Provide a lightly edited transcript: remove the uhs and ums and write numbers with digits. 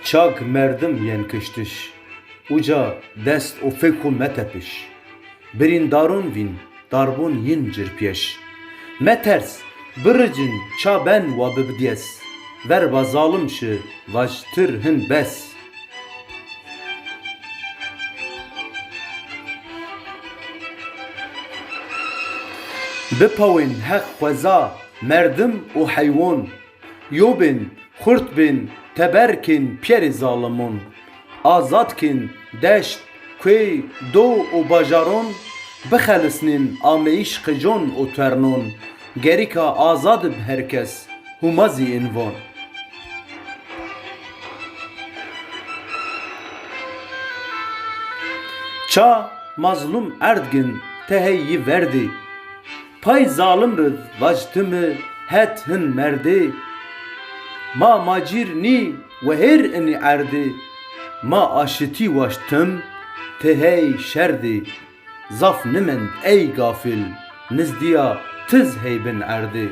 Çak merdim yen kıştış, uca dest o feku metepiş. Birin darun vin, darbun yin cirpiyeş. Meters, bırıcın ça ben ve bibdiyes. Ver va zalimşi, vajtır hin bes. Bipawin hek xweza, merdim o hayvan. Yobin, xurt bin, teberkin piyeri zalimun. Azadkin, deşt, köy, do o bajaron. Bixelisnin ameyiş kıjon o ternon. Gerika azad herkes, humazi invan. Ça mazlum erdgin teheyyi verdi. Pay zalim rız vajtımı het hin merdi. Ma macir ni ve her ini erdi. Ma aşiti vaştım tehey şerdi. Zaf nimend ey gafil nizdiya tiz heybin erdi.